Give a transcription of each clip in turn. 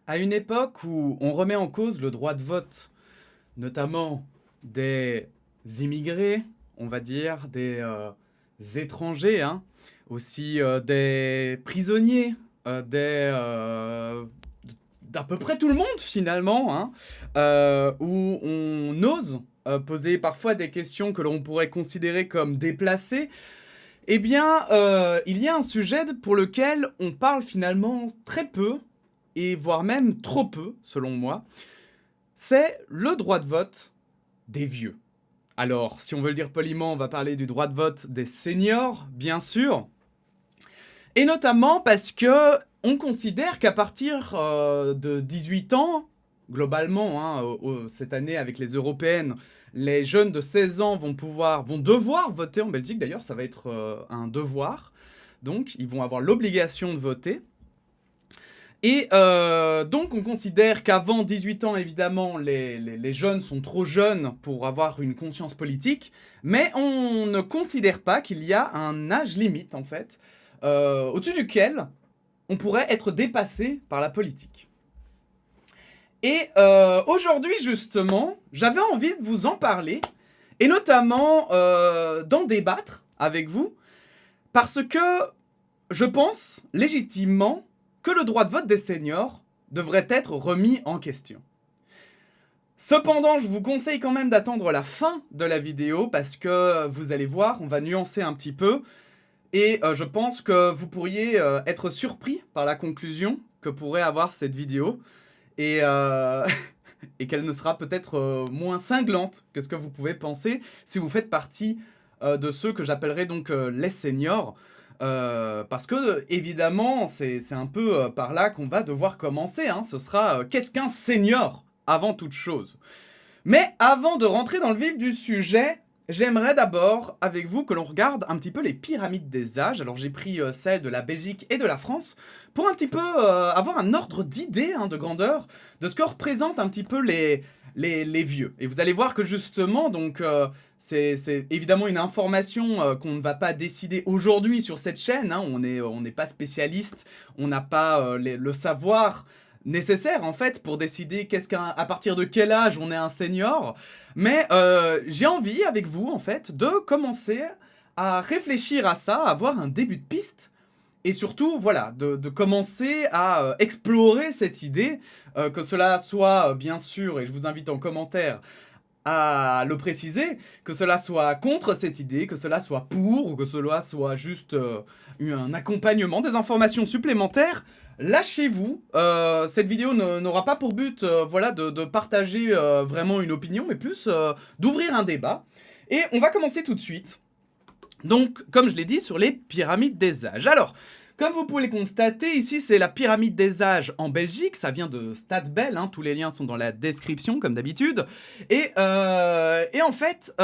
À une époque où on remet en cause le droit de vote, notamment des immigrés, on va dire, des étrangers, hein, aussi des prisonniers, d'à peu près tout le monde finalement, hein, où on ose poser parfois des questions que l'on pourrait considérer comme déplacées. Eh bien, il y a un sujet pour lequel on parle finalement très peu, et voire même trop peu, selon moi, c'est le droit de vote des vieux. Alors, si on veut le dire poliment, on va parler du droit de vote des seniors, bien sûr, et notamment parce que on considère qu'à partir de 18 ans, globalement, hein, cette année avec les européennes, les jeunes de 16 ans vont devoir voter en Belgique. D'ailleurs, ça va être un devoir. Donc, ils vont avoir l'obligation de voter. Et donc, on considère qu'avant 18 ans, évidemment, les jeunes sont trop jeunes pour avoir une conscience politique, mais on ne considère pas qu'il y a un âge limite, en fait, au-dessus duquel on pourrait être dépassé par la politique. Et aujourd'hui, justement, j'avais envie de vous en parler, et notamment d'en débattre avec vous, parce que je pense légitimement que le droit de vote des seniors devrait être remis en question. Cependant, je vous conseille quand même d'attendre la fin de la vidéo parce que vous allez voir, on va nuancer un petit peu et je pense que vous pourriez être surpris par la conclusion que pourrait avoir cette vidéo et, et qu'elle ne sera peut-être moins cinglante que ce que vous pouvez penser si vous faites partie de ceux que j'appellerais donc les seniors. Parce que, évidemment, c'est un peu par là qu'on va devoir commencer. Hein. Ce sera qu'est-ce qu'un senior avant toute chose. Mais avant de rentrer dans le vif du sujet, j'aimerais d'abord, avec vous, que l'on regarde un petit peu les pyramides des âges. Alors j'ai pris celles de la Belgique et de la France pour un petit peu avoir un ordre d'idée, hein, de grandeur, de ce que représentent un petit peu les vieux. Et vous allez voir que justement, donc, c'est évidemment une information qu'on ne va pas décider aujourd'hui sur cette chaîne. Hein. On n'est pas spécialiste, on n'a pas le savoir nécessaire en fait pour décider à partir de quel âge on est un senior. Mais j'ai envie avec vous en fait de commencer à réfléchir à ça, à avoir un début de piste. Et surtout, voilà, de commencer à explorer cette idée, que cela soit bien sûr, et je vous invite en commentaire à le préciser, que cela soit contre cette idée, que cela soit pour, ou que cela soit juste un accompagnement, des informations supplémentaires. Lâchez-vous, cette vidéo n'aura pas pour but voilà, de partager vraiment une opinion, mais plus d'ouvrir un débat. Et on va commencer tout de suite. Donc, comme je l'ai dit, sur les pyramides des âges. Alors, comme vous pouvez le constater, ici c'est la pyramide des âges en Belgique, ça vient de Stadbel, hein, tous les liens sont dans la description comme d'habitude. Et en fait,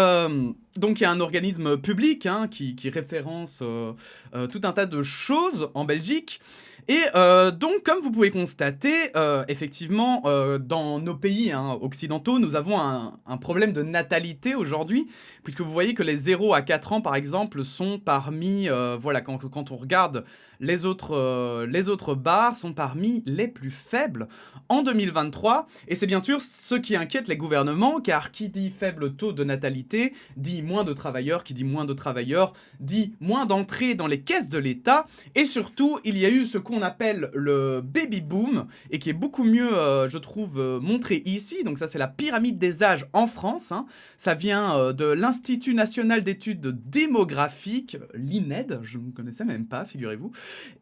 donc il y a un organisme public hein, qui référence tout un tas de choses en Belgique. Et donc, comme vous pouvez constater, effectivement, dans nos pays hein, occidentaux, nous avons un problème de natalité aujourd'hui, puisque vous voyez que les 0 à 4 ans, par exemple, sont parmi, voilà, quand on regarde les autres barres, sont parmi les plus faibles en 2023. Et c'est bien sûr ce qui inquiète les gouvernements, car qui dit faible taux de natalité, dit moins de travailleurs, qui dit moins de travailleurs, dit moins d'entrées dans les caisses de l'État, et surtout, il y a eu ce qu'on appelle le baby boom, et qui est beaucoup mieux, je trouve, montré ici. Donc ça, c'est la pyramide des âges en France. Hein. Ça vient de l'Institut National d'Études Démographiques, l'INED, je ne connaissais même pas, figurez-vous.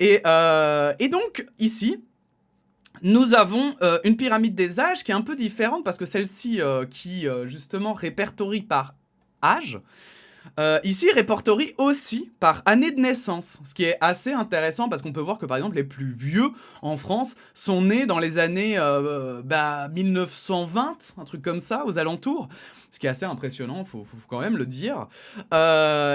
Et donc, ici, nous avons une pyramide des âges qui est un peu différente, parce que celle-ci, qui, justement, répertorie par âge, ici, répertorie aussi par année de naissance, ce qui est assez intéressant parce qu'on peut voir que par exemple les plus vieux en France sont nés dans les années 1920, un truc comme ça, aux alentours, ce qui est assez impressionnant, faut quand même le dire.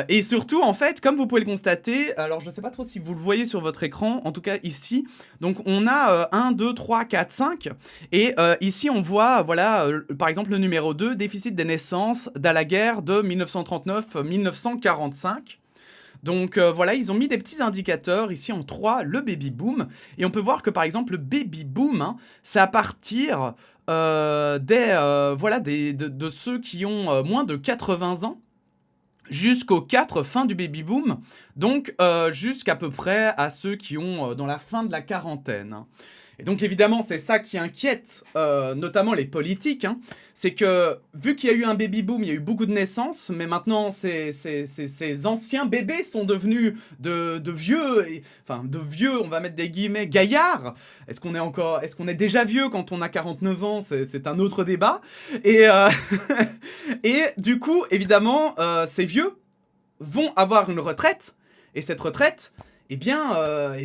Et surtout, en fait, comme vous pouvez le constater, alors je sais pas trop si vous le voyez sur votre écran, en tout cas ici, donc on a 1, 2, 3, 4, 5, et ici on voit, voilà, par exemple le numéro 2, déficit des naissances d'à la guerre de 1939-1945. Donc voilà, ils ont mis des petits indicateurs ici en 3, le baby boom. Et on peut voir que par exemple le baby boom, hein, c'est à partir de ceux qui ont moins de 80 ans jusqu'aux 4 fin du baby boom, donc jusqu'à peu près à ceux qui ont dans la fin de la quarantaine. Hein. Et donc évidemment c'est ça qui inquiète notamment les politiques, hein. C'est que vu qu'il y a eu un baby boom, il y a eu beaucoup de naissances, mais maintenant ces anciens bébés sont devenus de vieux, enfin de vieux, on va mettre des guillemets, gaillards. Est-ce qu'on est déjà vieux quand on a 49 ans? C'est un autre débat. Et, et du coup évidemment ces vieux vont avoir une retraite, et cette retraite, eh bien,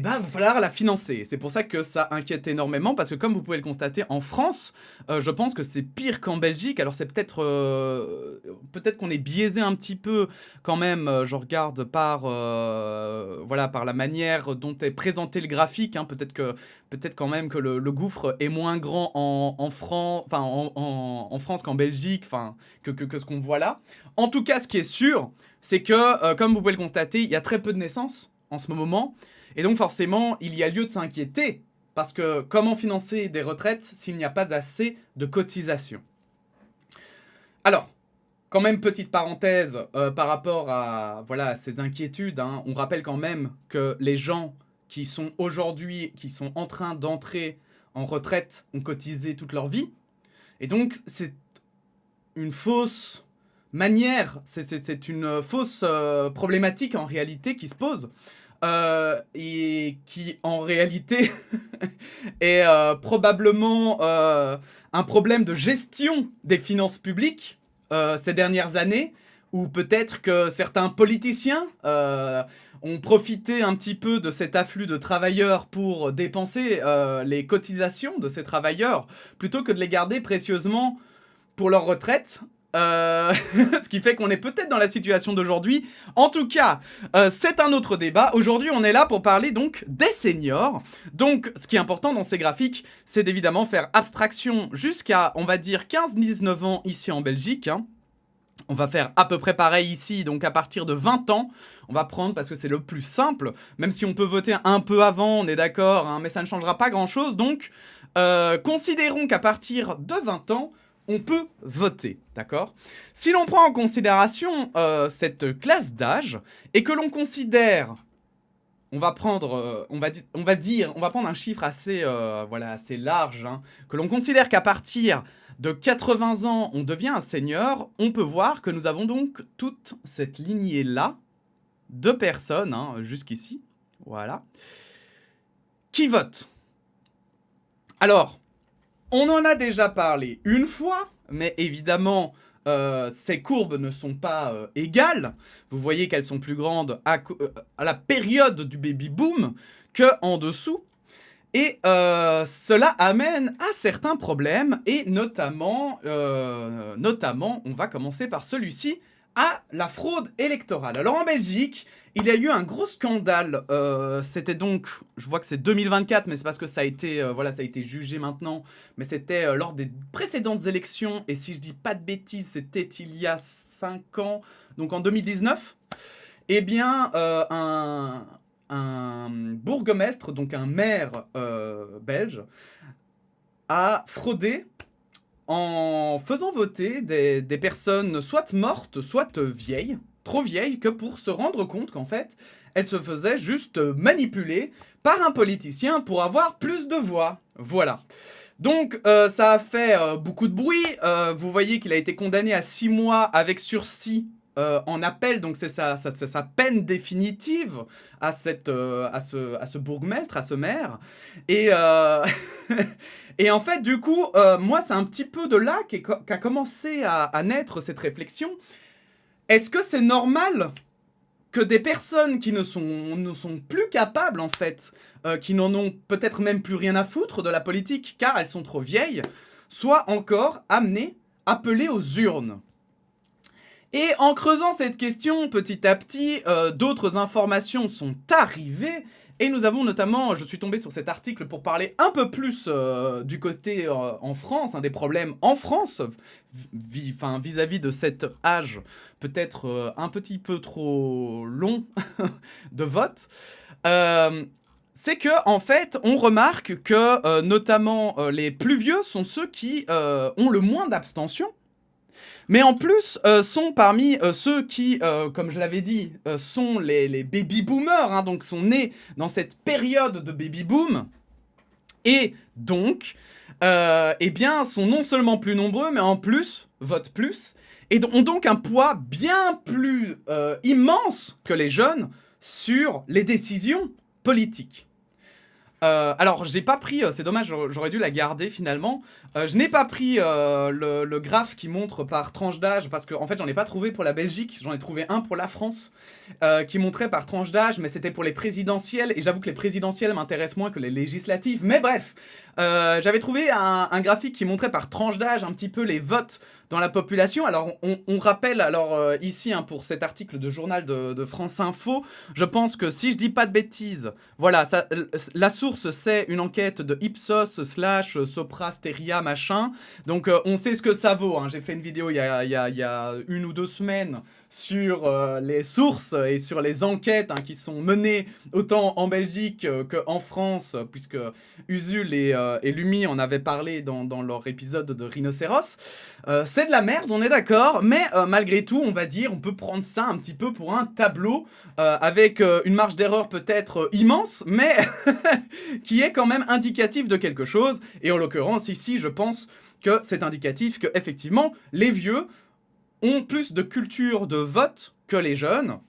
va falloir la financer. C'est pour ça que ça inquiète énormément, parce que comme vous pouvez le constater, en France, je pense que c'est pire qu'en Belgique. Alors c'est peut-être qu'on est biaisé un petit peu quand même, je regarde par, par la manière dont est présenté le graphique, hein. Peut-être quand même que le gouffre est moins grand en France qu'en Belgique, que ce qu'on voit là. En tout cas, ce qui est sûr, c'est que, comme vous pouvez le constater, il y a très peu de naissances en ce moment, et donc forcément, il y a lieu de s'inquiéter, parce que comment financer des retraites s'il n'y a pas assez de cotisations? Alors, quand même, petite parenthèse par rapport à ces inquiétudes, hein, on rappelle quand même que les gens qui sont en train d'entrer en retraite ont cotisé toute leur vie, et donc c'est une fausse manière, c'est une fausse problématique en réalité qui se pose, et qui en réalité est probablement un problème de gestion des finances publiques ces dernières années, ou peut-être que certains politiciens ont profité un petit peu de cet afflux de travailleurs pour dépenser les cotisations de ces travailleurs, plutôt que de les garder précieusement pour leur retraite. Ce qui fait qu'on est peut-être dans la situation d'aujourd'hui. En tout cas, c'est un autre débat. Aujourd'hui, on est là pour parler donc des seniors. Donc, ce qui est important dans ces graphiques, c'est d'évidemment faire abstraction jusqu'à, on va dire, 15-19 ans ici en Belgique, hein. On va faire à peu près pareil ici, donc à partir de 20 ans, on va prendre parce que c'est le plus simple, même si on peut voter un peu avant, on est d'accord, hein, mais ça ne changera pas grand-chose. Donc, considérons qu'à partir de 20 ans, on peut voter, d'accord? Si l'on prend en considération cette classe d'âge, et que l'on considère, on va prendre un chiffre assez, assez large, hein, que l'on considère qu'à partir de 80 ans, on devient un senior, on peut voir que nous avons donc toute cette lignée-là de personnes, hein, jusqu'ici, voilà, qui votent. Alors, on en a déjà parlé une fois, mais évidemment, ces courbes ne sont pas égales. Vous voyez qu'elles sont plus grandes à la période du baby boom qu'en dessous. Et cela amène à certains problèmes, et notamment, on va commencer par celui-ci, à la fraude électorale. Alors en Belgique, il y a eu un gros scandale, c'était donc, je vois que c'est 2024, mais c'est parce que ça a été, ça a été jugé maintenant, mais c'était lors des précédentes élections, et si je dis pas de bêtises, c'était il y a 5 ans, donc en 2019, eh bien, un bourgmestre, donc un maire belge, a fraudé en faisant voter des personnes soit mortes, soit vieilles, trop vieilles, que pour se rendre compte qu'en fait, elles se faisaient juste manipuler par un politicien pour avoir plus de voix. Voilà. Donc, ça a fait beaucoup de bruit. Vous voyez qu'il a été condamné à 6 mois avec sursis en appel, donc c'est sa peine définitive à ce bourgmestre, à ce maire. Et, et en fait, du coup, moi, c'est un petit peu de là qu'a commencé à naître cette réflexion. Est-ce que c'est normal que des personnes qui ne sont plus capables, en fait, qui n'en ont peut-être même plus rien à foutre de la politique, car elles sont trop vieilles, soient encore amenées, appelées aux urnes? Et en creusant cette question petit à petit, d'autres informations sont arrivées, Et nous avons notamment, je suis tombé sur cet article pour parler un peu plus du côté en France, des problèmes en France, vis-à-vis de cet âge peut-être un petit peu trop long de vote. C'est que en fait, on remarque que notamment les plus vieux sont ceux qui ont le moins d'abstention. Mais en plus, sont parmi ceux qui, comme je l'avais dit, sont les baby boomers, donc sont nés dans cette période de baby boom, et donc, eh bien, sont non seulement plus nombreux, mais en plus, votent plus, et ont donc un poids bien plus immense que les jeunes sur les décisions politiques. Alors, j'ai pas pris, c'est dommage, j'aurais dû la garder finalement. Je n'ai pas pris le graphe qui montre par tranche d'âge, parce qu'en fait, j'en ai pas trouvé pour la Belgique, j'en ai trouvé un pour la France, qui montrait par tranche d'âge, mais c'était pour les présidentielles, et j'avoue que les présidentielles m'intéressent moins que les législatives, mais bref, j'avais trouvé un graphique qui montrait par tranche d'âge un petit peu les votes dans la population. Alors, on rappelle, ici, pour cet article de journal de France Info, je pense que si je dis pas de bêtises, voilà, la source c'est une enquête de Ipsos / Sopra Steria machin, donc on sait ce que ça vaut, j'ai fait une vidéo il y a 1 ou 2 semaines sur les sources et sur les enquêtes qui sont menées autant en Belgique qu'en France, puisque Usul et Lumi en avaient parlé dans leur épisode de Rhinocéros. C'est de la merde, on est d'accord, mais malgré tout, on va dire, on peut prendre ça un petit peu pour un tableau avec une marge d'erreur peut-être immense, mais qui est quand même indicatif de quelque chose. Et en l'occurrence, ici, je pense que c'est indicatif que, effectivement, les vieux ont plus de culture de vote que les jeunes.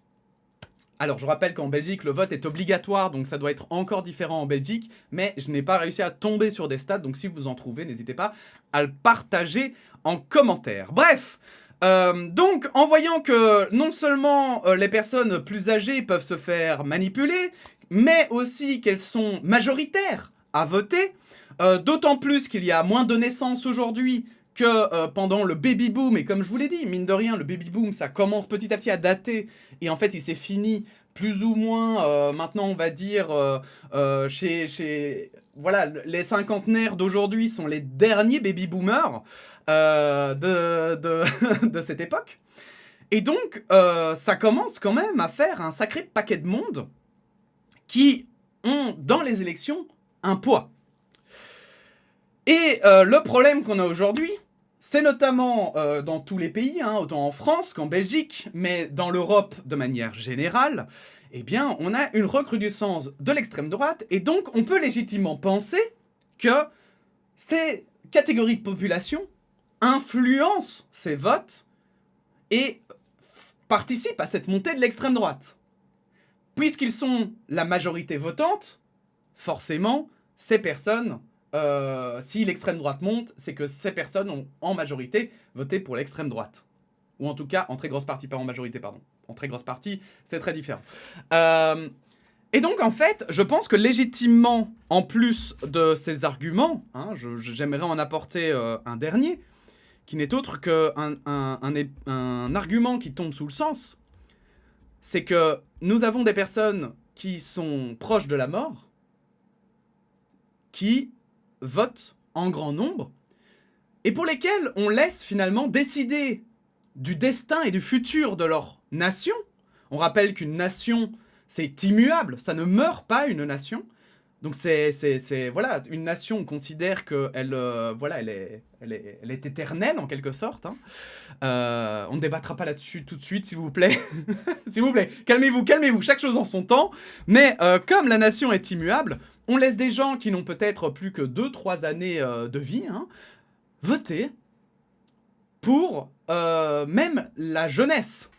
Alors, je rappelle qu'en Belgique, le vote est obligatoire, donc ça doit être encore différent en Belgique, mais je n'ai pas réussi à tomber sur des stats, donc si vous en trouvez, n'hésitez pas à le partager en commentaire. Bref, donc en voyant que non seulement les personnes plus âgées peuvent se faire manipuler, mais aussi qu'elles sont majoritaires à voter, d'autant plus qu'il y a moins de naissances aujourd'hui que pendant le baby boom, et comme je vous l'ai dit, mine de rien, le baby boom, ça commence petit à petit à dater, et en fait, il s'est fini plus ou moins, maintenant, on va dire, voilà, les cinquantenaires d'aujourd'hui sont les derniers baby boomers de cette époque. Et donc, ça commence quand même à faire un sacré paquet de monde qui ont, dans les élections, un poids. Et le problème qu'on a aujourd'hui, c'est notamment dans tous les pays, autant en France qu'en Belgique, mais dans l'Europe de manière générale, eh bien, on a une recrudescence de l'extrême droite, et donc on peut légitimement penser que ces catégories de population influencent ces votes et participent à cette montée de l'extrême droite. Puisqu'ils sont la majorité votante, forcément, ces personnes... si l'extrême droite monte, c'est que ces personnes ont en majorité voté pour l'extrême droite. Ou en tout cas, en très grosse partie, pas en majorité, pardon. En très grosse partie, c'est très différent. Et donc, en fait, je pense que légitimement, en plus de ces arguments, j'aimerais en apporter un dernier, qui n'est autre qu'un un argument qui tombe sous le sens. C'est que nous avons des personnes qui sont proches de la mort, qui votent en grand nombre, et pour lesquels on laisse finalement décider du destin et du futur de leur nation. On rappelle qu'une nation, c'est immuable, ça ne meurt pas une nation. Donc voilà, une nation, on considère qu'elle voilà, elle est éternelle en quelque sorte. On ne débattra pas là-dessus tout de suite, s'il vous plaît. S'il vous plaît, calmez-vous, chaque chose en son temps. Mais comme la nation est immuable, on laisse des gens qui n'ont peut-être plus que 2-3 années de vie voter pour même la jeunesse.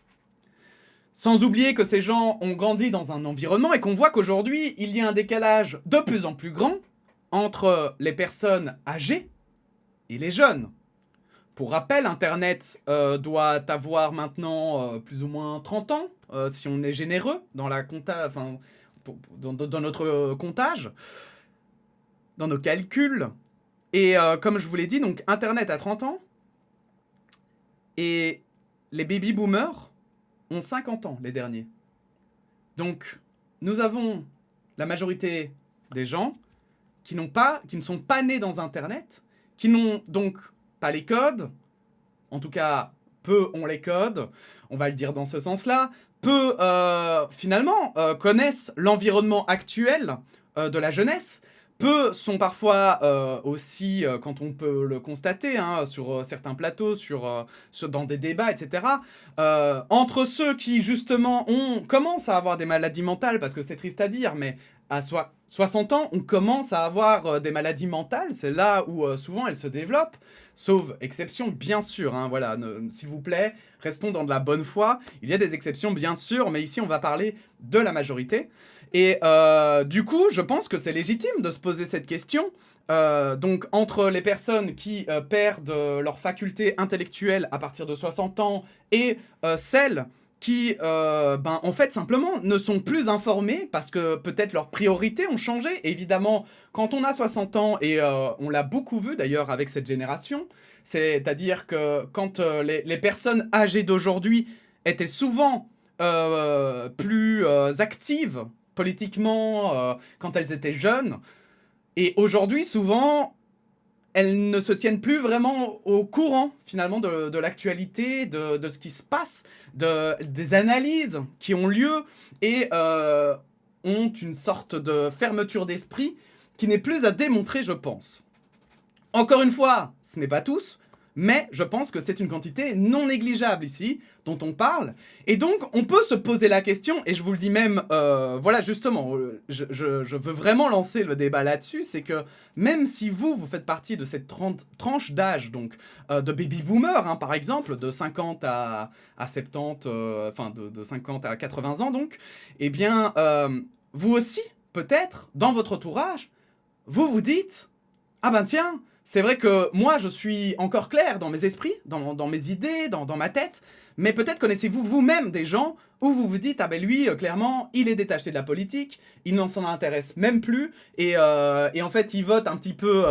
Sans oublier que ces gens ont grandi dans un environnement et qu'on voit qu'aujourd'hui, il y a un décalage de plus en plus grand entre les personnes âgées et les jeunes. Pour rappel, Internet doit avoir maintenant plus ou moins 30 ans, si on est généreux dans la dans notre comptage, dans nos calculs. Et comme je vous l'ai dit, donc Internet a 30 ans, et les baby boomers ont 50 ans, les derniers. Donc, nous avons la majorité des gens qui ne sont pas nés dans Internet, qui n'ont donc pas les codes, en tout cas, peu ont les codes, on va le dire dans ce sens-là, peu, finalement, connaissent l'environnement actuel de la jeunesse, peu sont parfois aussi, quand on peut le constater, hein, sur certains plateaux, dans des débats, etc., entre ceux qui, justement, commencent à avoir des maladies mentales, parce que c'est triste à dire, mais à 60 ans, on commence à avoir des maladies mentales, c'est là où souvent elles se développent, sauf exception, bien sûr, hein, voilà, s'il vous plaît, restons dans de la bonne foi, il y a des exceptions, bien sûr, mais ici on va parler de la majorité, et du coup, je pense que c'est légitime de se poser cette question, donc entre les personnes qui perdent leur faculté intellectuelle à partir de 60 ans et celles qui, en fait, simplement, ne sont plus informés parce que peut-être leurs priorités ont changé. Évidemment, quand on a 60 ans, et on l'a beaucoup vu d'ailleurs avec cette génération, c'est-à-dire que quand les personnes âgées d'aujourd'hui étaient souvent plus actives politiquement quand elles étaient jeunes, et aujourd'hui, souvent, elles ne se tiennent plus vraiment au courant, finalement, de l'actualité, de ce qui se passe, des analyses qui ont lieu, et ont une sorte de fermeture d'esprit qui n'est plus à démontrer, je pense. Encore une fois, ce n'est pas tous, mais je pense que c'est une quantité non négligeable ici, dont on parle. Et donc, on peut se poser la question, et je vous le dis même, voilà, justement, je veux vraiment lancer le débat là-dessus, c'est que même si vous faites partie de cette tranche d'âge, donc, de baby-boomers, hein, par exemple, de 50 à 70, enfin, de 50 à 80 ans, donc, eh bien, vous aussi, peut-être, dans votre entourage, vous vous dites, ah ben tiens, c'est vrai que moi, je suis encore clair dans mes esprits, dans mes idées, dans ma tête, mais peut-être connaissez-vous vous-même des gens où vous vous dites, ah ben lui, clairement, il est détaché de la politique, il n'en s'en intéresse même plus, et en fait, il vote un petit peu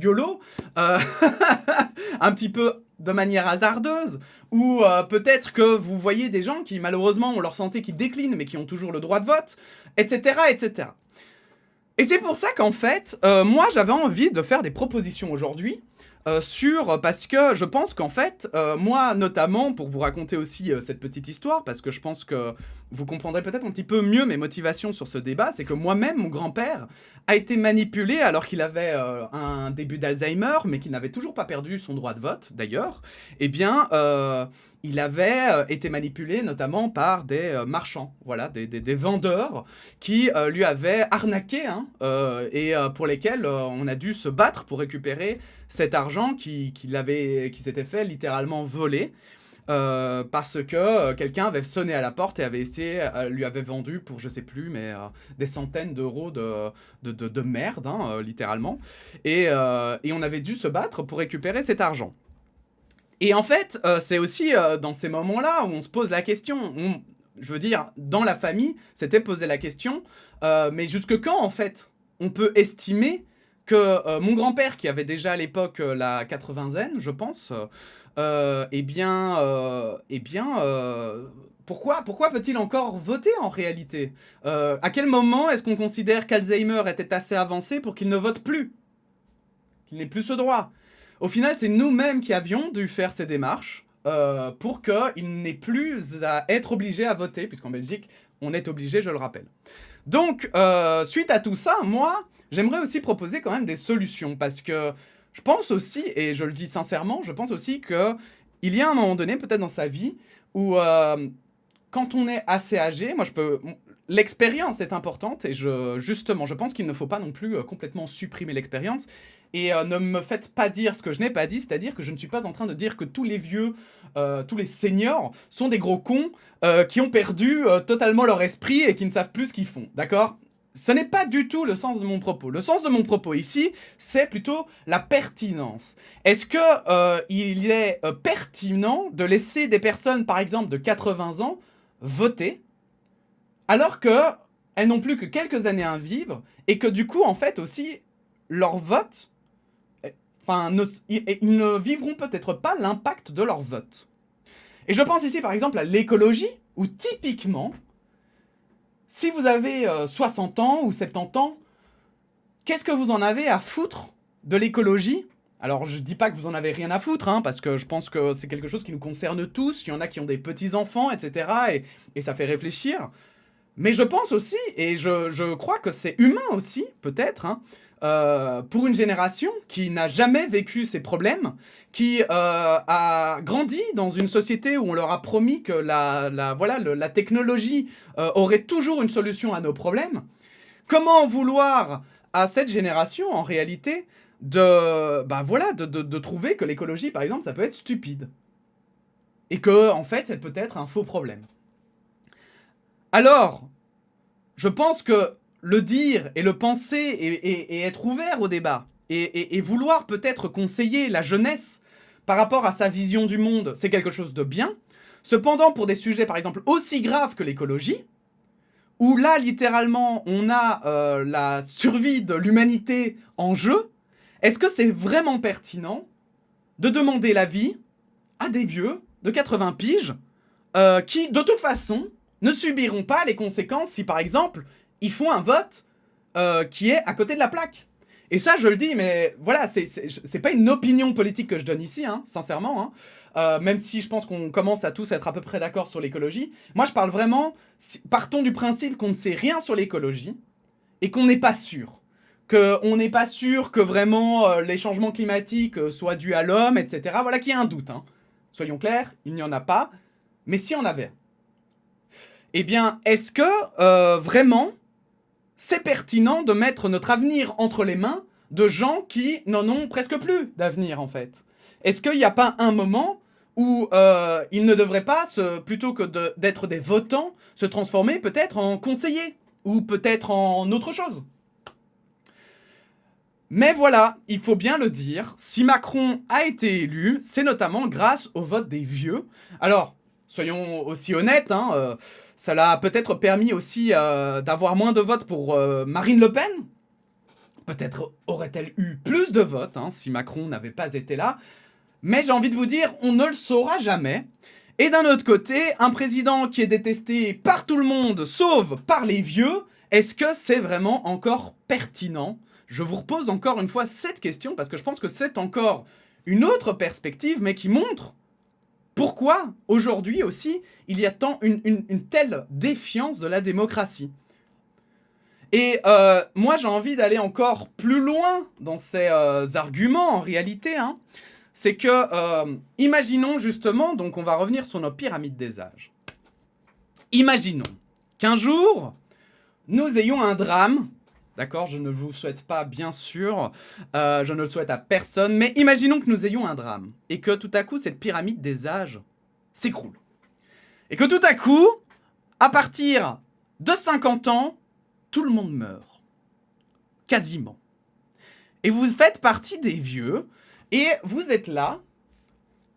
YOLO, un petit peu de manière hasardeuse, ou peut-être que vous voyez des gens qui, malheureusement, ont leur santé qui décline, mais qui ont toujours le droit de vote, etc., etc. Et c'est pour ça qu'en fait, moi j'avais envie de faire des propositions aujourd'hui parce que je pense qu'en fait, moi notamment, pour vous raconter aussi cette petite histoire, parce que je pense que vous comprendrez peut-être un petit peu mieux mes motivations sur ce débat, c'est que moi-même, mon grand-père a été manipulé alors qu'il avait un début d'Alzheimer, mais qu'il n'avait toujours pas perdu son droit de vote d'ailleurs, eh bien... il avait été manipulé notamment par des marchands, voilà, des vendeurs qui lui avaient arnaqué, hein, et pour lesquels on a dû se battre pour récupérer cet argent qui s'était fait littéralement voler. Parce que quelqu'un avait sonné à la porte et lui avait vendu pour, je sais plus, mais des centaines d'euros de merde, hein, littéralement. Et on avait dû se battre pour récupérer cet argent. Et en fait, c'est aussi dans ces moments-là où on se pose la question. Je veux dire, dans la famille, c'était poser la question, mais jusque quand, en fait, on peut estimer que mon grand-père, qui avait déjà à l'époque la 80aine, je pense, pourquoi peut-il encore voter en réalité à quel moment est-ce qu'on considère qu'Alzheimer était assez avancé pour qu'il ne vote plus, qu'il n'ait plus ce droit? Au final, c'est nous-mêmes qui avions dû faire ces démarches pour qu'il n'ait plus à être obligé à voter, puisqu'en Belgique, on est obligé, je le rappelle. Donc, suite à tout ça, moi, j'aimerais aussi proposer quand même des solutions, parce que je pense aussi, et je le dis sincèrement, je pense aussi qu'il y a un moment donné, peut-être dans sa vie, où quand on est assez âgé, l'expérience est importante, et justement, je pense qu'il ne faut pas non plus complètement supprimer l'expérience. Et ne me faites pas dire ce que je n'ai pas dit, c'est-à-dire que je ne suis pas en train de dire que tous les vieux, tous les seniors sont des gros cons qui ont perdu totalement leur esprit et qui ne savent plus ce qu'ils font, d'accord ? Ce n'est pas du tout le sens de mon propos. Le sens de mon propos ici, c'est plutôt la pertinence. Est-ce que il est pertinent de laisser des personnes, par exemple, de 80 ans, voter, alors qu'elles n'ont plus que quelques années à vivre, et que du coup, en fait, aussi, leur vote... Enfin, ils ne vivront peut-être pas l'impact de leur vote. Et je pense ici, par exemple, à l'écologie, où typiquement, si vous avez 60 ans ou 70 ans, qu'est-ce que vous en avez à foutre de l'écologie? Alors, je dis pas que vous en avez rien à foutre, hein, parce que je pense que c'est quelque chose qui nous concerne tous. Il y en a qui ont des petits-enfants, etc. Et ça fait réfléchir. Mais je pense aussi, et je crois que c'est humain aussi, peut-être, hein, pour une génération qui n'a jamais vécu ces problèmes, qui a grandi dans une société où on leur a promis que la technologie aurait toujours une solution à nos problèmes. Comment vouloir à cette génération, en réalité, de trouver que l'écologie, par exemple, ça peut être stupide. Et que, en fait, ça peut être un faux problème. Alors, je pense que le dire et le penser et être ouvert au débat et vouloir peut-être conseiller la jeunesse par rapport à sa vision du monde, c'est quelque chose de bien. Cependant, pour des sujets, par exemple, aussi graves que l'écologie, où là, littéralement, on a la survie de l'humanité en jeu, est-ce que c'est vraiment pertinent de demander l'avis à des vieux de 80 piges qui, de toute façon, ne subiront pas les conséquences si, par exemple, ils font un vote qui est à côté de la plaque? Et ça, je le dis, mais voilà, c'est pas une opinion politique que je donne ici, hein, sincèrement, hein. Même si je pense qu'on commence à tous être à peu près d'accord sur l'écologie. Moi, je parle vraiment, partons du principe qu'on ne sait rien sur l'écologie et qu'on n'est pas sûr. Qu'on n'est pas sûr que vraiment les changements climatiques soient dus à l'homme, etc. Voilà qu'il y a un doute, hein. Soyons clairs, il n'y en a pas. Mais si on avait, eh bien, est-ce que vraiment c'est pertinent de mettre notre avenir entre les mains de gens qui n'en ont presque plus d'avenir, en fait? Est-ce qu'il n'y a pas un moment où ils ne devraient pas, plutôt que d'être des votants, se transformer peut-être en conseillers ou peut-être en autre chose? Mais voilà, il faut bien le dire, si Macron a été élu, c'est notamment grâce au vote des vieux. Alors, soyons aussi honnêtes, hein, ça l'a peut-être permis aussi d'avoir moins de votes pour Marine Le Pen. Peut-être aurait-elle eu plus de votes hein, si Macron n'avait pas été là. Mais j'ai envie de vous dire, on ne le saura jamais. Et d'un autre côté, un président qui est détesté par tout le monde, sauf par les vieux, est-ce que c'est vraiment encore pertinent? Je vous repose encore une fois cette question, parce que je pense que c'est encore une autre perspective, mais qui montre pourquoi, aujourd'hui aussi, il y a tant une telle défiance de la démocratie. Et moi, j'ai envie d'aller encore plus loin dans ces arguments, en réalité, hein. C'est que, imaginons justement, donc on va revenir sur nos pyramides des âges. Imaginons qu'un jour, nous ayons un drame. D'accord, je ne vous souhaite pas, bien sûr, je ne le souhaite à personne, mais imaginons que nous ayons un drame, et que tout à coup, cette pyramide des âges s'écroule. Et que tout à coup, à partir de 50 ans, tout le monde meurt. Quasiment. Et vous faites partie des vieux, et vous êtes là,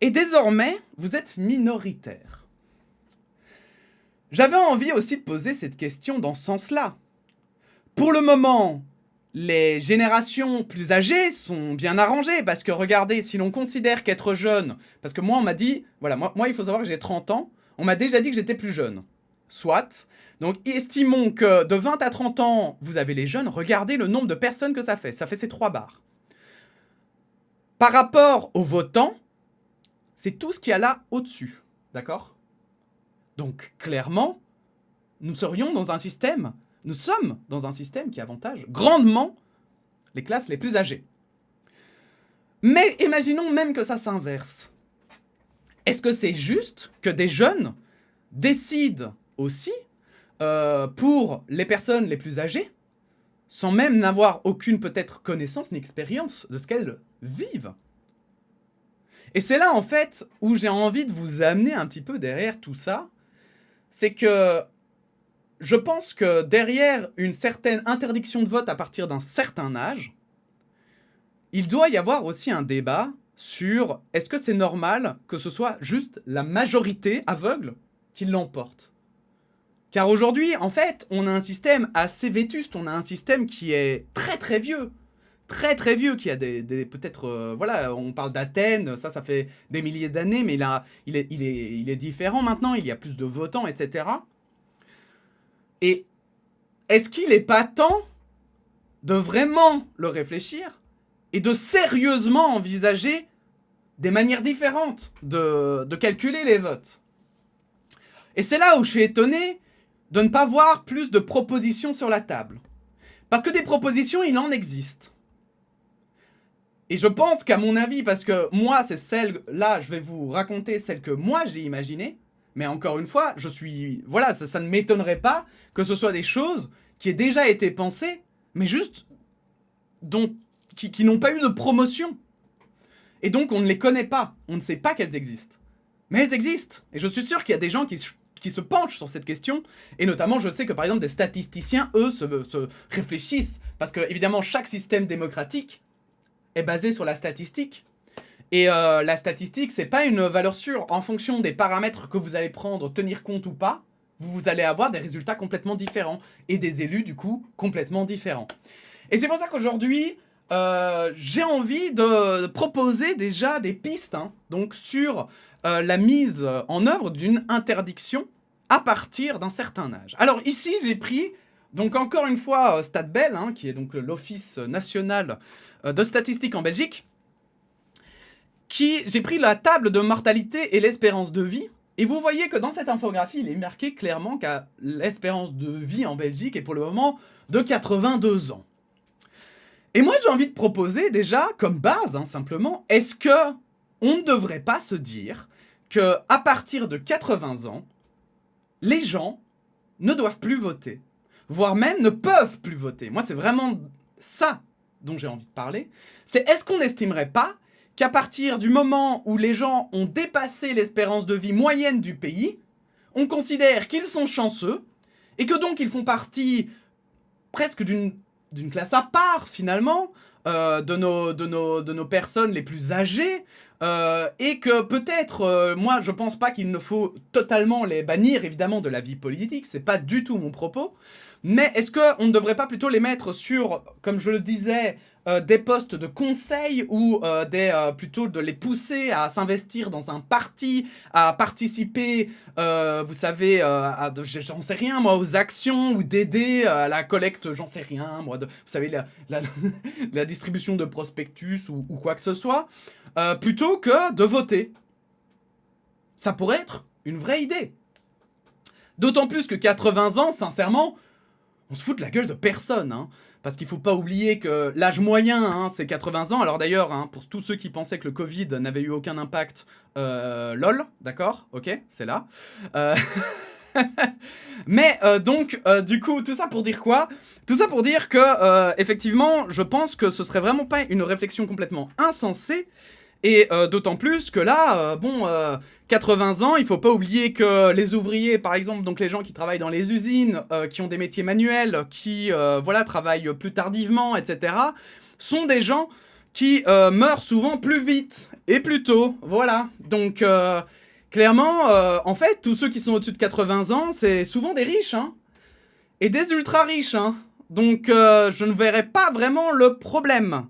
et désormais, vous êtes minoritaire. J'avais envie aussi de poser cette question dans ce sens-là. Pour le moment, les générations plus âgées sont bien arrangées, parce que regardez, si l'on considère qu'être jeune, parce que moi on m'a dit, voilà, moi il faut savoir que j'ai 30 ans, on m'a déjà dit que j'étais plus jeune. Soit. Donc estimons que de 20 à 30 ans, vous avez les jeunes, regardez le nombre de personnes que ça fait ces 3 barres. Par rapport aux votants, c'est tout ce qu'il y a là au-dessus, d'accord? Donc clairement, nous sommes dans un système qui avantage grandement les classes les plus âgées. Mais imaginons même que ça s'inverse. Est-ce que c'est juste que des jeunes décident aussi pour les personnes les plus âgées, sans même n'avoir aucune peut-être connaissance ni expérience de ce qu'elles vivent? Et c'est là en fait où j'ai envie de vous amener un petit peu derrière tout ça, c'est que je pense que derrière une certaine interdiction de vote à partir d'un certain âge, il doit y avoir aussi un débat sur est-ce que c'est normal que ce soit juste la majorité aveugle qui l'emporte? Car aujourd'hui, en fait, on a un système assez vétuste, on a un système qui est très très vieux, qui a des peut-être, voilà, on parle d'Athènes, ça fait des milliers d'années, mais il est différent maintenant, il y a plus de votants, etc. Et est-ce qu'il n'est pas temps de vraiment le réfléchir et de sérieusement envisager des manières différentes de calculer les votes? Et c'est là où je suis étonné de ne pas voir plus de propositions sur la table. Parce que des propositions, il en existe. Et je pense qu'à mon avis, parce que moi, c'est celle-là, je vais vous raconter celle que moi j'ai imaginée. Mais encore une fois, voilà, ça ne m'étonnerait pas que ce soit des choses qui aient déjà été pensées, mais juste qui n'ont pas eu de promotion. Et donc on ne les connaît pas, on ne sait pas qu'elles existent. Mais elles existent. Et je suis sûr qu'il y a des gens qui se penchent sur cette question. Et notamment, je sais que par exemple des statisticiens, eux, se réfléchissent. Parce que évidemment, chaque système démocratique est basé sur la statistique. Et la statistique, c'est pas une valeur sûre. En fonction des paramètres que vous allez prendre, tenir compte ou pas, vous allez avoir des résultats complètement différents. Et des élus, du coup, complètement différents. Et c'est pour ça qu'aujourd'hui, j'ai envie de proposer déjà des pistes, donc sur la mise en œuvre d'une interdiction à partir d'un certain âge. Alors ici, j'ai pris, donc encore une fois, Statbel, qui est donc l'Office national de statistique en Belgique, j'ai pris la table de mortalité et l'espérance de vie. Et vous voyez que dans cette infographie, il est marqué clairement que l'espérance de vie en Belgique est pour le moment de 82 ans. Et moi, j'ai envie de proposer déjà, comme base, simplement, est-ce que on ne devrait pas se dire que à partir de 80 ans, les gens ne doivent plus voter, voire même ne peuvent plus voter. Moi, c'est vraiment ça dont j'ai envie de parler. C'est est-ce qu'on n'estimerait pas qu'à partir du moment où les gens ont dépassé l'espérance de vie moyenne du pays, on considère qu'ils sont chanceux et que donc ils font partie presque d'une classe à part finalement de nos personnes les plus âgées et que peut-être, moi je pense pas qu'il ne faut totalement les bannir évidemment de la vie politique, c'est pas du tout mon propos, mais est-ce qu'on ne devrait pas plutôt les mettre sur, comme je le disais, des postes de conseil ou plutôt de les pousser à s'investir dans un parti, à participer, vous savez, j'en sais rien moi, aux actions ou d'aider à la collecte, j'en sais rien moi, vous savez, la distribution de prospectus ou quoi que ce soit, plutôt que de voter. Ça pourrait être une vraie idée. D'autant plus que 80 ans, sincèrement, on se fout de la gueule de personne, parce qu'il faut pas oublier que l'âge moyen, c'est 80 ans. Alors d'ailleurs, pour tous ceux qui pensaient que le Covid n'avait eu aucun impact, lol, d'accord, ok, c'est là. Mais donc, du coup, tout ça pour dire quoi? Tout ça pour dire que, effectivement, je pense que ce serait vraiment pas une réflexion complètement insensée. Et d'autant plus que là, 80 ans, il faut pas oublier que les ouvriers, par exemple, donc les gens qui travaillent dans les usines, qui ont des métiers manuels, qui travaillent plus tardivement, etc., sont des gens qui meurent souvent plus vite et plus tôt. Voilà. Donc, clairement, en fait, tous ceux qui sont au-dessus de 80 ans, c'est souvent des riches, et des ultra riches, Donc, je ne verrais pas vraiment le problème.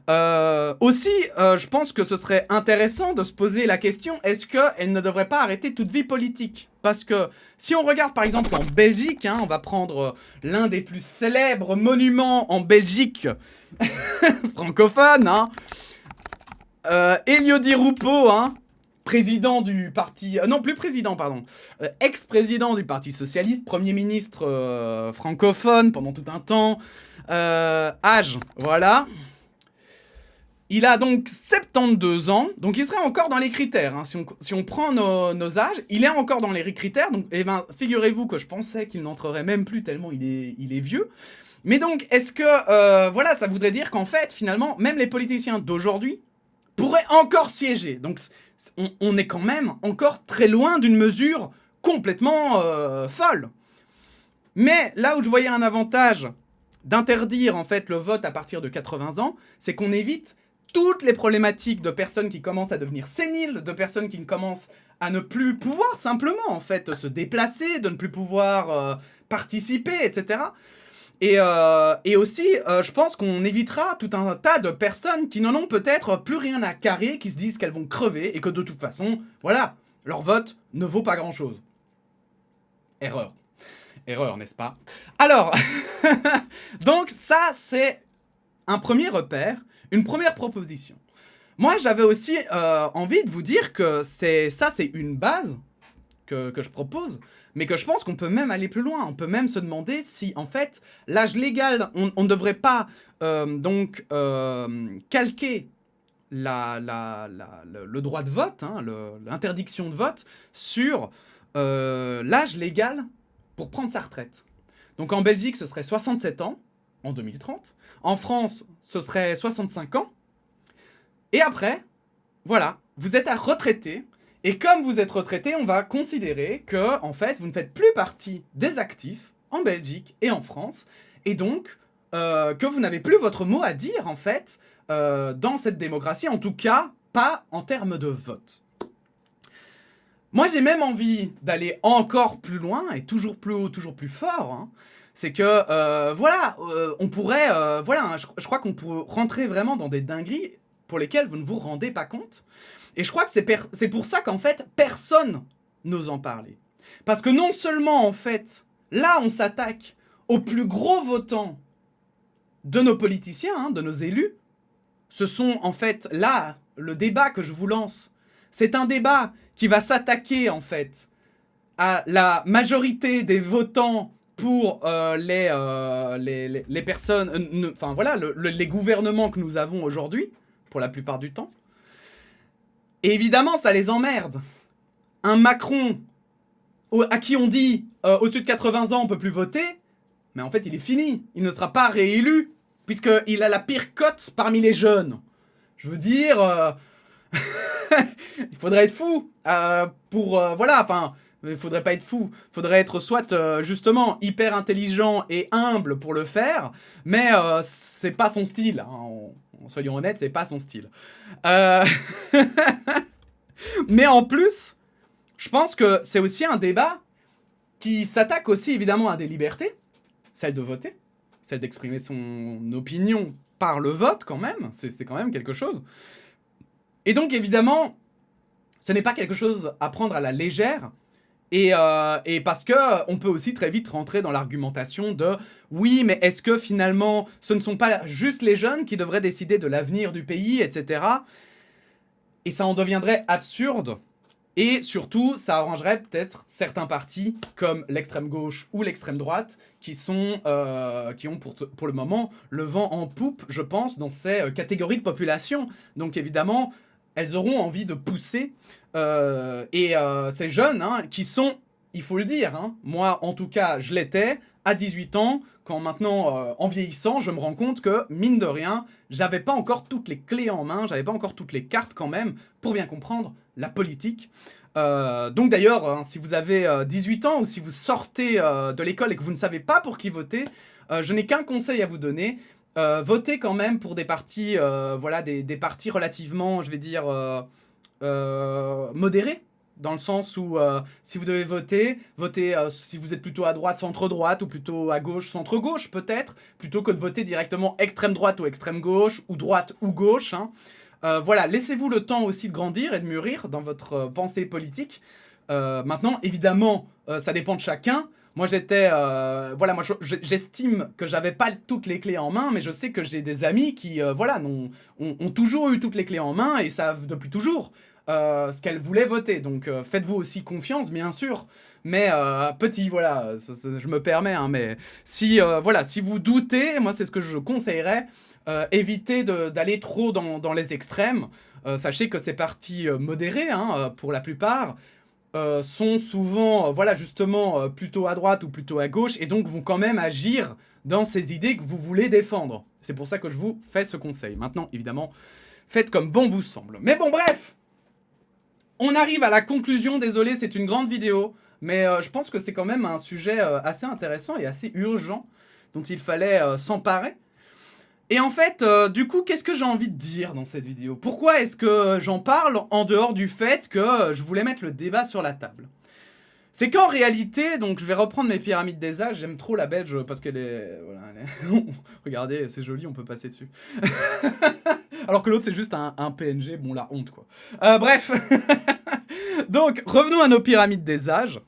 Aussi, je pense que ce serait intéressant de se poser la question, est-ce qu'elle ne devrait pas arrêter toute vie politique? Parce que si on regarde par exemple en Belgique, on va prendre l'un des plus célèbres monuments en Belgique francophone, Elio Di Rupo, président du parti... non, plus président, pardon. Ex-président du Parti Socialiste, Premier ministre francophone pendant tout un temps. Âge, voilà. Il a donc 72 ans, donc il serait encore dans les critères. Si on prend nos âges, il est encore dans les critères. Donc, figurez-vous que je pensais qu'il n'entrerait même plus tellement il est vieux. Mais donc, est-ce que, ça voudrait dire qu'en fait, finalement, même les politiciens d'aujourd'hui pourraient encore siéger. Donc, on est quand même encore très loin d'une mesure complètement folle. Mais là où je voyais un avantage d'interdire en fait le vote à partir de 80 ans, c'est qu'on évite toutes les problématiques de personnes qui commencent à devenir séniles, de personnes qui commencent à ne plus pouvoir simplement en fait se déplacer, de ne plus pouvoir participer, etc. Et aussi, je pense qu'on évitera tout un tas de personnes qui n'en ont peut-être plus rien à carrer, qui se disent qu'elles vont crever et que de toute façon, voilà, leur vote ne vaut pas grand-chose. Erreur. Erreur, n'est-ce pas? Alors, donc ça, c'est un premier repère, une première proposition. Moi, j'avais aussi envie de vous dire que c'est une base que je propose, mais que je pense qu'on peut même aller plus loin. On peut même se demander si, en fait, l'âge légal, on ne devrait pas calquer le droit de vote, hein, l'interdiction de vote, sur l'âge légal pour prendre sa retraite. Donc en Belgique, ce serait 67 ans en 2030. En France, ce serait 65 ans. Et après, voilà, vous êtes à retraité. Et comme vous êtes retraité, on va considérer que, en fait, vous ne faites plus partie des actifs en Belgique et en France. Et donc, que vous n'avez plus votre mot à dire, en fait, dans cette démocratie. En tout cas, pas en termes de vote. Moi, j'ai même envie d'aller encore plus loin et toujours plus haut, toujours plus fort. Hein. C'est que, voilà, on pourrait, voilà, hein, je crois qu'on peut rentrer vraiment dans des dingueries pour lesquelles vous ne vous rendez pas compte. Et je crois que c'est pour ça qu'en fait, personne n'ose en parler. Parce que non seulement, en fait, là, on s'attaque aux plus gros votants de nos politiciens, hein, de nos élus. Ce sont, en fait, là, le débat que je vous lance, c'est un débat qui va s'attaquer, en fait, à la majorité des votants pour les personnes, enfin voilà, les gouvernements que nous avons aujourd'hui, pour la plupart du temps. Et évidemment, ça les emmerde. Un Macron à qui on dit au-dessus de 80 ans on peut plus voter, mais en fait il est fini. Il ne sera pas réélu, puisqu'il a la pire cote parmi les jeunes. Je veux dire, il faudrait être fou pour... voilà, enfin... Il faudrait pas être fou, faudrait être soit justement hyper intelligent et humble pour le faire, mais c'est pas son style, hein. Soyons honnêtes, c'est pas son style. Mais en plus, je pense que c'est aussi un débat qui s'attaque aussi évidemment à des libertés, celle de voter, celle d'exprimer son opinion par le vote quand même, c'est quand même quelque chose. Et donc évidemment, ce n'est pas quelque chose à prendre à la légère. Et parce que on peut aussi très vite rentrer dans l'argumentation de oui, mais est-ce que finalement ce ne sont pas juste les jeunes qui devraient décider de l'avenir du pays, etc. Et ça en deviendrait absurde. Et surtout, ça arrangerait peut-être certains partis comme l'extrême gauche ou l'extrême droite qui ont pour le moment le vent en poupe, je pense, dans ces catégories de population. Donc évidemment, elles auront envie de pousser. Ces jeunes, hein, qui sont, il faut le dire, hein, moi en tout cas je l'étais, à 18 ans, quand maintenant en vieillissant je me rends compte que mine de rien, j'avais pas encore toutes les clés en main, j'avais pas encore toutes les cartes quand même pour bien comprendre la politique. Donc d'ailleurs, hein, si vous avez 18 ans ou si vous sortez de l'école et que vous ne savez pas pour qui voter, je n'ai qu'un conseil à vous donner. Votez quand même pour des partis, voilà, des partis relativement, je vais dire... modéré, dans le sens où si vous devez voter, votez si vous êtes plutôt à droite, centre-droite, ou plutôt à gauche, centre-gauche peut-être, plutôt que de voter directement extrême-droite ou extrême-gauche, ou droite ou gauche. Hein. Voilà, laissez-vous le temps aussi de grandir et de mûrir dans votre pensée politique. Maintenant, évidemment, ça dépend de chacun. Moi, voilà, moi, j'estime que j'avais pas toutes les clés en main, mais je sais que j'ai des amis qui, voilà, ont toujours eu toutes les clés en main et savent depuis toujours ce qu'elles voulaient voter. Donc, faites-vous aussi confiance, bien sûr. Mais, voilà, je me permets, hein, mais si, voilà, si vous doutez, moi, c'est ce que je conseillerais, évitez d'aller trop dans les extrêmes. Sachez que ces partis modérés, hein, pour la plupart, sont souvent, voilà, justement, plutôt à droite ou plutôt à gauche, et donc vont quand même agir dans ces idées que vous voulez défendre. C'est pour ça que je vous fais ce conseil. Maintenant, évidemment, faites comme bon vous semble. Mais bon, bref, on arrive à la conclusion. Désolé, c'est une grande vidéo, mais je pense que c'est quand même un sujet assez intéressant et assez urgent dont il fallait s'emparer. Et en fait, du coup, qu'est-ce que j'ai envie de dire dans cette vidéo? Pourquoi est-ce que j'en parle en dehors du fait que je voulais mettre le débat sur la table? C'est qu'en réalité, donc je vais reprendre mes pyramides des âges, j'aime trop la belge parce qu'elle est... Voilà, regardez, c'est joli, on peut passer dessus. Alors que l'autre, c'est juste un PNG, bon, la honte, quoi. Bref. Donc, revenons à nos pyramides des âges.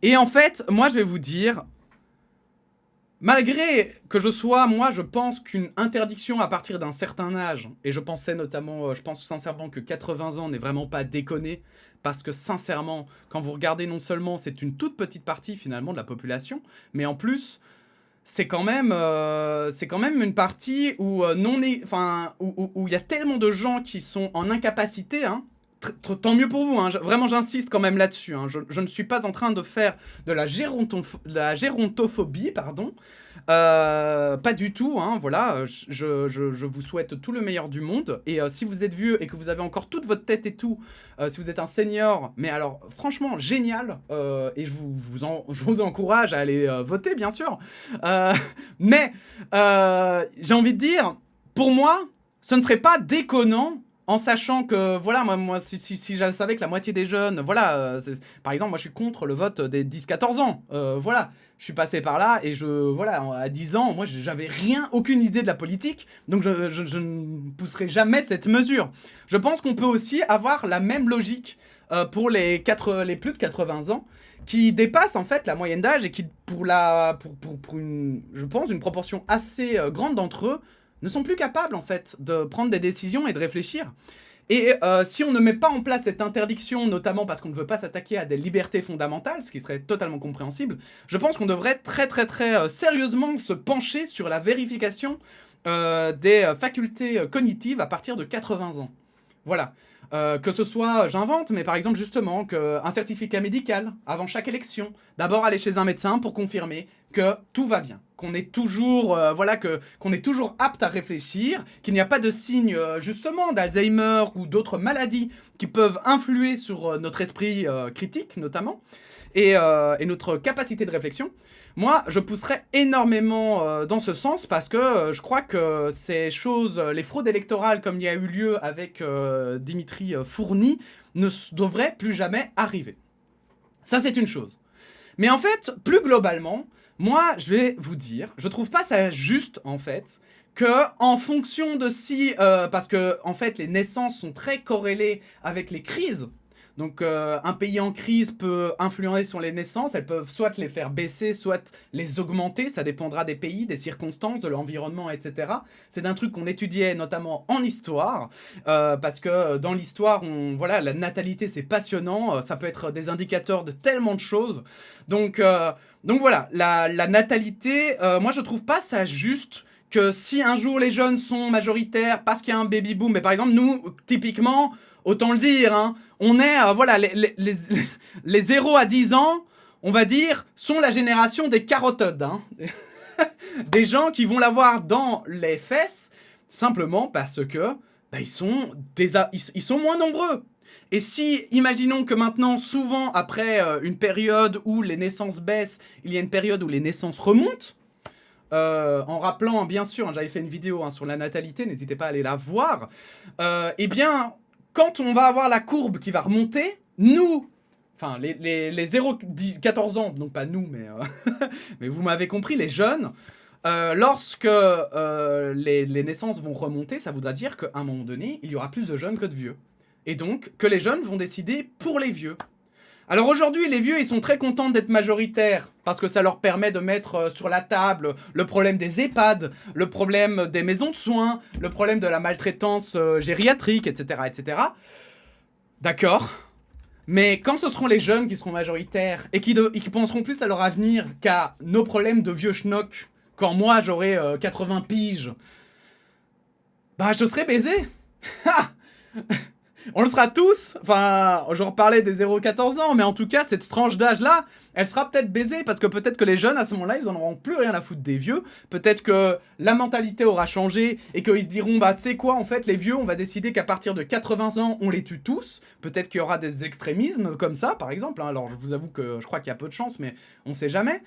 Et en fait, moi, je vais vous dire... Malgré que je sois, moi, je pense qu'une interdiction à partir d'un certain âge, et je pensais notamment, je pense sincèrement que 80 ans n'est vraiment pas déconné, parce que sincèrement, quand vous regardez non seulement c'est une toute petite partie finalement de la population, mais en plus, c'est quand même une partie où où il y a tellement de gens qui sont en incapacité, hein. Tant mieux pour vous, hein. Vraiment j'insiste quand même là-dessus, hein. Je ne suis pas en train de faire de la gérontophobie, pardon. Pas du tout, hein, voilà, je vous souhaite tout le meilleur du monde, et si vous êtes vieux et que vous avez encore toute votre tête et tout, si vous êtes un senior, mais alors franchement génial, et je vous encourage à aller voter bien sûr, mais j'ai envie de dire, pour moi, ce ne serait pas déconnant en sachant que, voilà, moi si je savais que la moitié des jeunes, voilà, par exemple, moi je suis contre le vote des 10-14 ans, voilà, je suis passé par là et voilà, à 10 ans, moi j'avais aucune idée de la politique, donc je ne pousserai jamais cette mesure. Je pense qu'on peut aussi avoir la même logique pour les plus de 80 ans, qui dépassent en fait la moyenne d'âge et qui, pour une, je pense, une proportion assez grande d'entre eux, ne sont plus capables en fait de prendre des décisions et de réfléchir. Et si on ne met pas en place cette interdiction, notamment parce qu'on ne veut pas s'attaquer à des libertés fondamentales, ce qui serait totalement compréhensible, je pense qu'on devrait très sérieusement se pencher sur la vérification des facultés cognitives à partir de 80 ans. Voilà. Que ce soit, j'invente, mais par exemple justement, un certificat médical avant chaque élection. D'abord aller chez un médecin pour confirmer que tout va bien, qu'on est toujours, qu'on est toujours apte à réfléchir, qu'il n'y a pas de signes justement d'Alzheimer ou d'autres maladies qui peuvent influer sur notre esprit critique notamment, et notre capacité de réflexion. Moi, je pousserais énormément dans ce sens parce que je crois que ces choses, les fraudes électorales comme il y a eu lieu avec Dimitri Fourny, ne devraient plus jamais arriver. Ça, c'est une chose. Mais en fait, plus globalement, moi, je vais vous dire, je trouve pas ça juste, en fait, que en fonction de parce que, en fait, les naissances sont très corrélées avec les crises. Donc un pays en crise peut influencer sur les naissances, elles peuvent soit les faire baisser, soit les augmenter, ça dépendra des pays, des circonstances, de l'environnement, etc. C'est d'un truc qu'on étudiait notamment en histoire, parce que dans l'histoire, voilà, la natalité c'est passionnant, ça peut être des indicateurs de tellement de choses. Donc voilà, la natalité, moi je trouve pas ça juste que si un jour les jeunes sont majoritaires parce qu'il y a un baby boom, mais par exemple nous, typiquement, autant le dire, hein, on est, voilà, les 0 à 10 ans, on va dire, sont la génération des carotodes, hein. Des gens qui vont l'avoir dans les fesses, simplement parce que bah, ils sont moins nombreux. Et si, imaginons que maintenant, souvent, après une période où les naissances baissent, il y a une période où les naissances remontent, en rappelant, bien sûr, hein, j'avais fait une vidéo hein, sur la natalité, n'hésitez pas à aller la voir, eh bien, quand on va avoir la courbe qui va remonter, nous, enfin, les 0-14 ans, donc pas nous, mais, mais vous m'avez compris, les jeunes, lorsque les naissances vont remonter, ça voudra dire qu'à un moment donné, il y aura plus de jeunes que de vieux. Et donc, que les jeunes vont décider pour les vieux. Alors aujourd'hui, les vieux, ils sont très contents d'être majoritaires parce que ça leur permet de mettre sur la table le problème des EHPAD, le problème des maisons de soins, le problème de la maltraitance gériatrique, etc., etc. D'accord. Mais quand ce seront les jeunes qui seront majoritaires et qui penseront plus à leur avenir qu'à nos problèmes de vieux schnock, quand moi j'aurai 80 piges, bah je serai baisé. On le sera tous, enfin, je reparlais des 0-14 ans, mais en tout cas, cette tranche d'âge-là, elle sera peut-être baisée, parce que peut-être que les jeunes, à ce moment-là, ils en auront plus rien à foutre des vieux, peut-être que la mentalité aura changé, et qu'ils se diront, bah, tu sais quoi, en fait, les vieux, on va décider qu'à partir de 80 ans, on les tue tous, peut-être qu'il y aura des extrémismes comme ça, par exemple, hein. Alors, je vous avoue que je crois qu'il y a peu de chance, mais on sait jamais.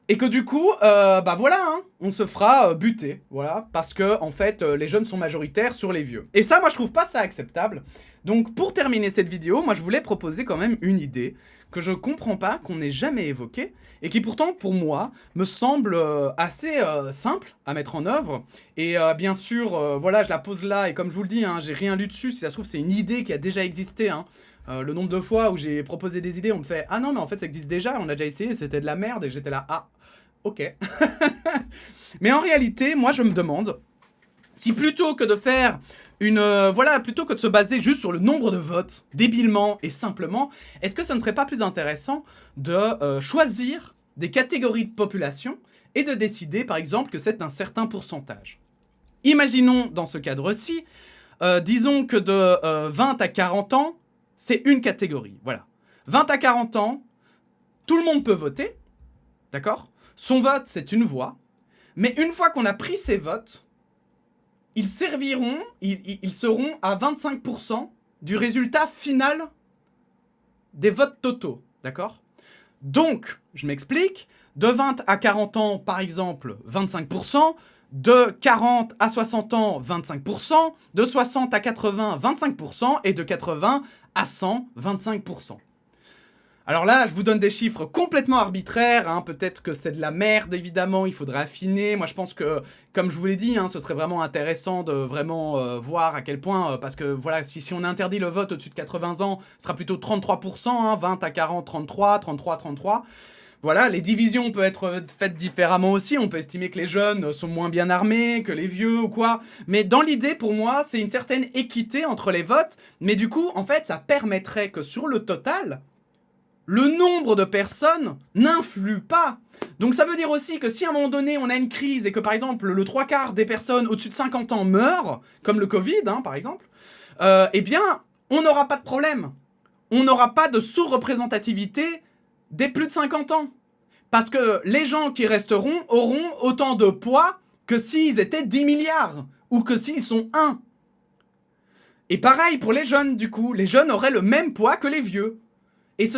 Et que du coup, bah voilà, hein, on se fera buter, voilà, parce que en fait, les jeunes sont majoritaires sur les vieux. Et ça, moi, je trouve pas ça acceptable. Donc, pour terminer cette vidéo, moi, je voulais proposer quand même une idée que je comprends pas, qu'on n'ait jamais évoquée, et qui pourtant, pour moi, me semble assez simple à mettre en œuvre. Et bien sûr, voilà, je la pose là, et comme je vous le dis, hein, j'ai rien lu dessus, si ça se trouve, c'est une idée qui a déjà existé, hein. Le nombre de fois où j'ai proposé des idées, on me fait « Ah non, mais en fait, ça existe déjà, on a déjà essayé, c'était de la merde. » Et j'étais là « Ah, ok. Mais en réalité, moi je me demande si plutôt que de faire plutôt que de se baser juste sur le nombre de votes, débilement et simplement, est-ce que ça ne serait pas plus intéressant de choisir des catégories de population et de décider par exemple que c'est un certain pourcentage. Imaginons dans ce cadre-ci, disons que de 20 à 40 ans, c'est une catégorie, voilà. 20 à 40 ans, tout le monde peut voter, d'accord? Son vote, c'est une voix. Mais une fois qu'on a pris ces votes, ils seront à 25% du résultat final des votes totaux, d'accord? Donc, je m'explique, de 20 à 40 ans, par exemple, 25%, de 40 à 60 ans, 25%, de 60 à 80, 25%, et de 80 à 100, 25%. Alors là, je vous donne des chiffres complètement arbitraires, hein. Peut-être que c'est de la merde, évidemment, il faudrait affiner. Moi, je pense que, comme je vous l'ai dit, hein, ce serait vraiment intéressant de vraiment voir à quel point, parce que voilà, si on interdit le vote au-dessus de 80 ans, ce sera plutôt 33%, hein, 20 à 40, 33, 33, 33. Voilà, les divisions peuvent être faites différemment aussi, on peut estimer que les jeunes sont moins bien armés, que les vieux ou quoi, mais dans l'idée, pour moi, c'est une certaine équité entre les votes, mais du coup, en fait, ça permettrait que sur le total, le nombre de personnes n'influe pas. Donc ça veut dire aussi que si à un moment donné on a une crise et que par exemple le 3/4 des personnes au-dessus de 50 ans meurent, comme le Covid hein, par exemple, eh bien on n'aura pas de problème. On n'aura pas de sous-représentativité des plus de 50 ans. Parce que les gens qui resteront auront autant de poids que s'ils étaient 10 milliards ou que s'ils sont 1. Et pareil pour les jeunes du coup, les jeunes auraient le même poids que les vieux. Et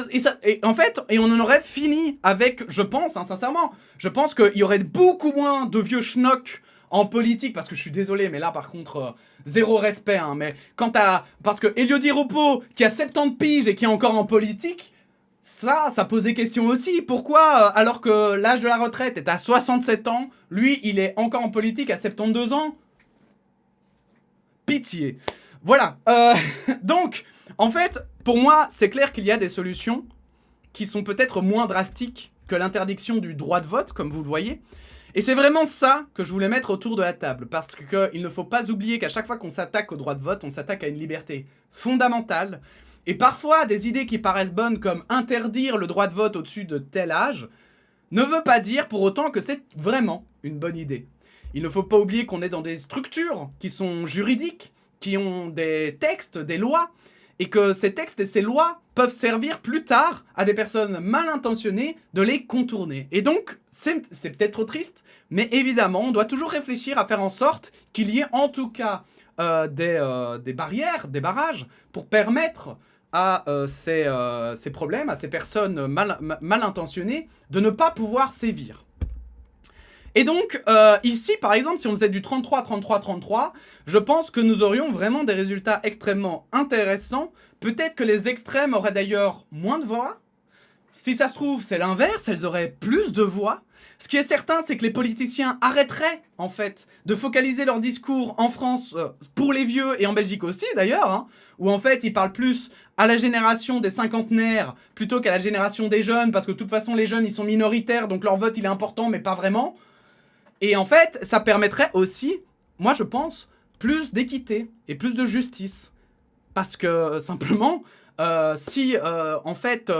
en fait, on en aurait fini avec, je pense, hein, sincèrement, je pense qu'il y aurait beaucoup moins de vieux schnocks en politique, parce que je suis désolé, mais là, par contre, zéro respect, hein, mais parce que Elio Di Rupo, qui a 70 piges et qui est encore en politique, ça pose des questions aussi. Pourquoi, alors que l'âge de la retraite est à 67 ans, lui, il est encore en politique à 72 ans? Pitié. Voilà. Donc, en fait, pour moi, c'est clair qu'il y a des solutions qui sont peut-être moins drastiques que l'interdiction du droit de vote, comme vous le voyez. Et c'est vraiment ça que je voulais mettre autour de la table, parce qu'il ne faut pas oublier qu'à chaque fois qu'on s'attaque au droit de vote, on s'attaque à une liberté fondamentale. Et parfois, des idées qui paraissent bonnes, comme interdire le droit de vote au-dessus de tel âge, ne veut pas dire pour autant que c'est vraiment une bonne idée. Il ne faut pas oublier qu'on est dans des structures qui sont juridiques, qui ont des textes, des lois, et que ces textes et ces lois peuvent servir plus tard à des personnes mal intentionnées de les contourner. Et donc, c'est peut-être triste, mais évidemment, on doit toujours réfléchir à faire en sorte qu'il y ait en tout cas des barrières, des barrages, pour permettre à ces problèmes, à ces personnes mal intentionnées, de ne pas pouvoir sévir. Et donc, ici, par exemple, si on faisait du 33, 33, 33, je pense que nous aurions vraiment des résultats extrêmement intéressants. Peut-être que les extrêmes auraient d'ailleurs moins de voix. Si ça se trouve, c'est l'inverse, elles auraient plus de voix. Ce qui est certain, c'est que les politiciens arrêteraient, en fait, de focaliser leur discours en France pour les vieux, et en Belgique aussi, d'ailleurs, hein, où en fait, ils parlent plus à la génération des cinquantenaires plutôt qu'à la génération des jeunes, parce que de toute façon, les jeunes, ils sont minoritaires, donc leur vote, il est important, mais pas vraiment. Et en fait, ça permettrait aussi, moi je pense, plus d'équité et plus de justice. Parce que simplement, si en fait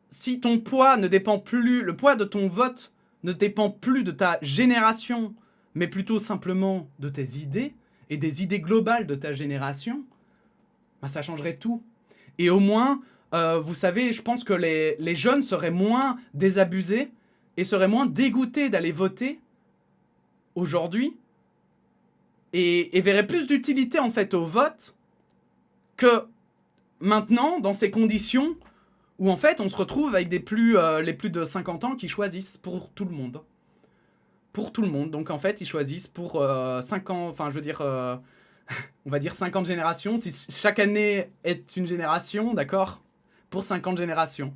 si ton poids ne dépend plus, le poids de ton vote ne dépend plus de ta génération, mais plutôt simplement de tes idées et des idées globales de ta génération, bah ça changerait tout. Et au moins, vous savez, je pense que les jeunes seraient moins désabusés et seraient moins dégoûtés d'aller voter aujourd'hui et verraient plus d'utilité en fait au vote que maintenant dans ces conditions où en fait on se retrouve avec les plus de 50 ans qui choisissent pour tout le monde. Pour tout le monde. Donc en fait ils choisissent pour 5 ans, enfin je veux dire on va dire 50 générations. Si chaque année est une génération, d'accord, pour 50 générations.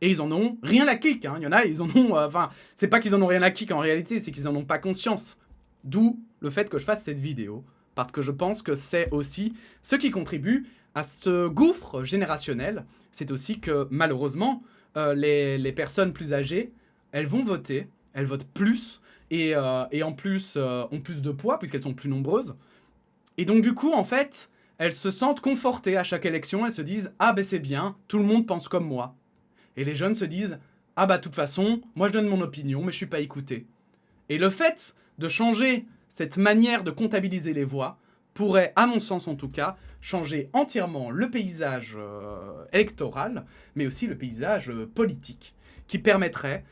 Et ils en ont rien à kick, hein. Il y en a, ils en ont... Enfin, c'est pas qu'ils en ont rien à kick en réalité, c'est qu'ils en ont pas conscience. D'où le fait que je fasse cette vidéo. Parce que je pense que c'est aussi ce qui contribue à ce gouffre générationnel. C'est aussi que, malheureusement, les personnes plus âgées elles vont voter, elles votent plus, et en plus ont plus de poids puisqu'elles sont plus nombreuses. Et donc du coup, en fait, elles se sentent confortées à chaque élection, elles se disent « Ah ben c'est bien, tout le monde pense comme moi ». Et les jeunes se disent « Ah bah de toute façon, moi je donne mon opinion, mais je suis pas écouté ». Et le fait de changer cette manière de comptabiliser les voix pourrait, à mon sens en tout cas, changer entièrement le paysage électoral, mais aussi le paysage politique, qui permettrait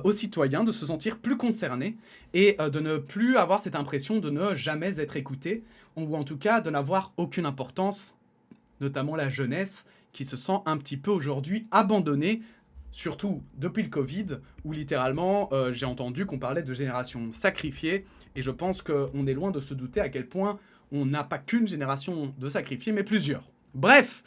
aux citoyens de se sentir plus concernés et de ne plus avoir cette impression de ne jamais être écoutés, ou en tout cas de n'avoir aucune importance, notamment la jeunesse, qui se sent un petit peu aujourd'hui abandonnée, surtout depuis le Covid, où littéralement j'ai entendu qu'on parlait de génération sacrifiée, et je pense qu'on est loin de se douter à quel point on n'a pas qu'une génération de sacrifiés, mais plusieurs. Bref,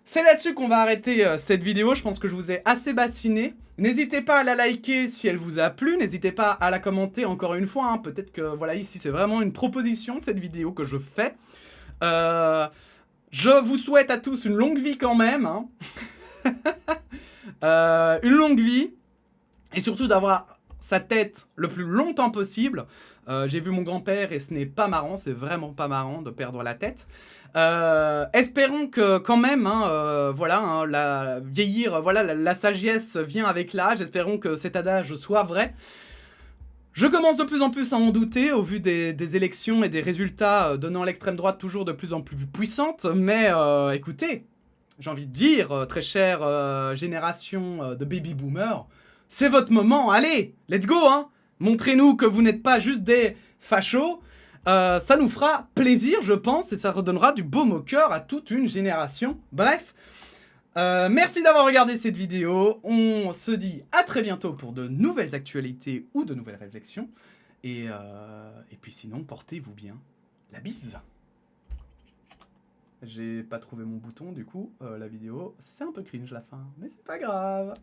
c'est là-dessus qu'on va arrêter cette vidéo. Je pense que je vous ai assez bassiné. N'hésitez pas à la liker si elle vous a plu. N'hésitez pas à la commenter encore une fois. Hein. Peut-être que, voilà, ici, c'est vraiment une proposition, cette vidéo que je fais. Je vous souhaite à tous une longue vie quand même. Hein. Une longue vie. Et surtout d'avoir sa tête le plus longtemps possible. J'ai vu mon grand-père et ce n'est pas marrant, c'est vraiment pas marrant de perdre la tête. Espérons que quand même, hein, voilà, hein, vieillir, voilà, la sagesse vient avec l'âge. Espérons que cet adage soit vrai. Je commence de plus en plus à en douter au vu des élections et des résultats donnant l'extrême droite toujours de plus en plus puissante. Mais écoutez, j'ai envie de dire, très chère génération de baby-boomers, c'est votre moment, allez, let's go, hein. Montrez-nous que vous n'êtes pas juste des fachos. Ça nous fera plaisir, je pense, et ça redonnera du baume au cœur à toute une génération. Bref, merci d'avoir regardé cette vidéo. On se dit à très bientôt pour de nouvelles actualités ou de nouvelles réflexions. Et puis sinon, portez-vous bien. La bise. J'ai pas trouvé mon bouton, du coup, la vidéo, c'est un peu cringe la fin, mais c'est pas grave.